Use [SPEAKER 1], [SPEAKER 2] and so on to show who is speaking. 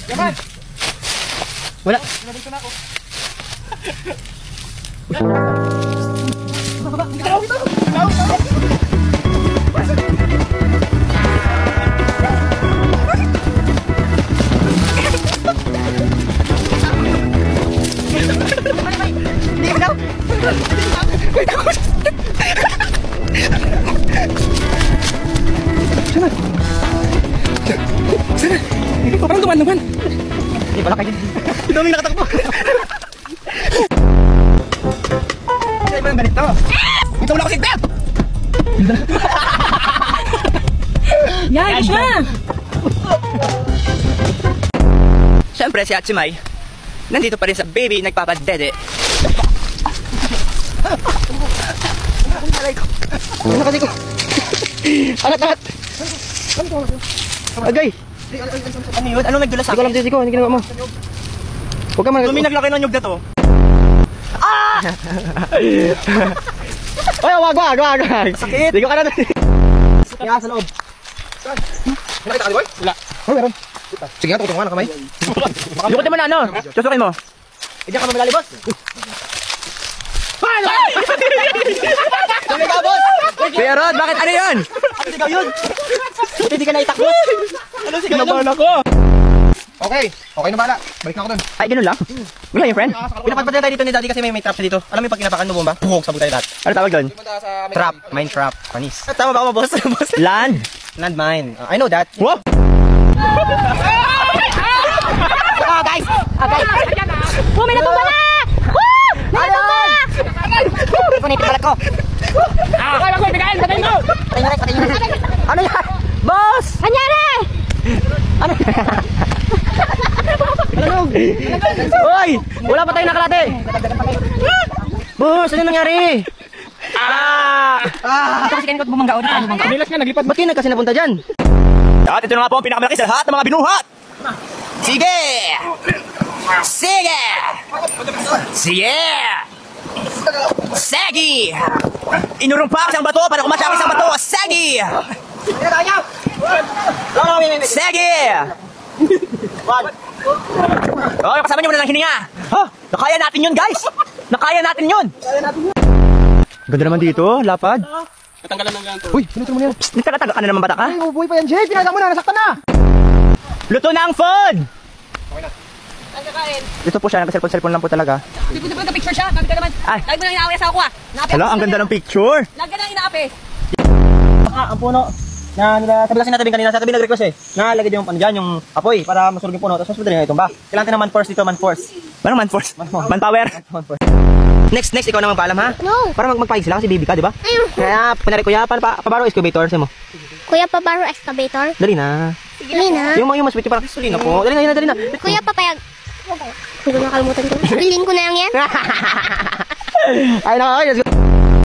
[SPEAKER 1] Yaman!
[SPEAKER 2] Wala.
[SPEAKER 1] Nabalik na ako.
[SPEAKER 2] Hindi mo daw. Sana. Sana. Parang duman naman. Hindi pala kayo. Ito ang nakatakbo. Sa'yo ba ang ganito? Ito wala ko seatbelt!
[SPEAKER 3] Yan siya!
[SPEAKER 2] Siyempre si Atsimay, nandito pa rin sa baby nagpapadede. Ano kasi ko? Angat! Agay! Ano yun? Ano nagdula sa akin? Hindi ko alam sisi ko, hindi ginawa mo. Huwag ka man.
[SPEAKER 1] Dumi naglaki ng nyug na to.
[SPEAKER 2] Ah! Oy, wag.
[SPEAKER 1] Sakit!
[SPEAKER 2] Hindi ko ka na.
[SPEAKER 1] Kaya sa loob. Saan? Nakita ka ni Boy? Wala.
[SPEAKER 2] Oh, meron.
[SPEAKER 1] Sige nga, tukutungan ka kamay.
[SPEAKER 2] Lukot naman na ano? Susukin mo.
[SPEAKER 1] Hindi ka mamagali, boss.
[SPEAKER 2] Dami ka, boss! Kuya Rod, bakit ano yun?
[SPEAKER 1] Ano sigaw yun? Hindi ka naitakbo. Ano sigaw yun?
[SPEAKER 2] Kinabahan ako.
[SPEAKER 1] Okay na bala. Balik na ako dun.
[SPEAKER 2] Ay, ganun lang? Wala yung friend?
[SPEAKER 1] Pinapadpad tayo dito ni Daddy kasi may trap siya dito. Alam mo yung pag kinapakan mo bomba? Puhok, sabog tayo lahat.
[SPEAKER 2] Ano tawag doon?
[SPEAKER 1] Trap. Mine trap. Panis. Tama ba ako, boss?
[SPEAKER 2] Land.
[SPEAKER 1] Landmine. I know that.
[SPEAKER 2] Wow!
[SPEAKER 1] Guys!
[SPEAKER 3] Oh, may natumba na! Woo! May natumba!
[SPEAKER 1] Ito na ipigalat ko.
[SPEAKER 3] Akala ko, bigyan! Patay mo!
[SPEAKER 1] Patay nyo rin.
[SPEAKER 2] Ano yan? Boss!
[SPEAKER 3] Kanyari!
[SPEAKER 2] Ano? Hoy! Wala pa tayong nakalate! Boss, ano nangyari?
[SPEAKER 3] Ito kasi kanina ko bumangga o.
[SPEAKER 1] Kamilas nga, naglipad.
[SPEAKER 2] Ba't kayo kasi napunta dyan? At ito na nga po ang pinakamalaki sa lahat ng mga binuhat! Sige! Sige! Sige! Sagi! Inurumpa ang bato para kumasya ang isang bato! Sagi! Sagi! Okay, kasama niyo muna ng hininga! Ha? Nakaya natin yun, guys! Nakaya natin yun! Ganda naman dito, lapad.
[SPEAKER 1] Katanggalan ng ganito.
[SPEAKER 2] Uy, pinutin mo na yan. Psst, nagtataga ka na naman bata ka?
[SPEAKER 1] Ay, buhay pa yan, Jay. Pinasa mo na, nasaktan na.
[SPEAKER 2] Luto na ang food!
[SPEAKER 1] Okay na.
[SPEAKER 3] Saan kakain?
[SPEAKER 2] Dito po siya, nag-cellphone lang po talaga.
[SPEAKER 3] Hindi po na picture siya. Kami ka naman.
[SPEAKER 2] Ay.
[SPEAKER 3] Lagi mo nang inaaway sa ako ah.
[SPEAKER 2] Hello, ang ganda ng picture.
[SPEAKER 3] Lagi ka nang inaapi.
[SPEAKER 1] Ang puno na nila, sabi kasi natin kanina, sa tabi nag-request eh. Nalagay yung ano dyan, yung apoy para masulog yung puno. Tapos mas madali nga itumba. Kailangan naman force dito, man force.
[SPEAKER 2] Anong man force? Manpower? Next, ikaw naman paalam ha?
[SPEAKER 4] No.
[SPEAKER 2] Para magpahig sila kasi baby ka, di ba? Kaya, pinari kuya, pabaro excavator sa mo.
[SPEAKER 4] Kuya, pabaro excavator.
[SPEAKER 2] Dali na.
[SPEAKER 4] Dali na.
[SPEAKER 2] Yung mas sweetie parang gasolina po. Dali na.
[SPEAKER 4] Kuya, papayag. Hindi ko nakalimutan ko. Bilhin ko na lang yan.
[SPEAKER 2] Ay, let's go.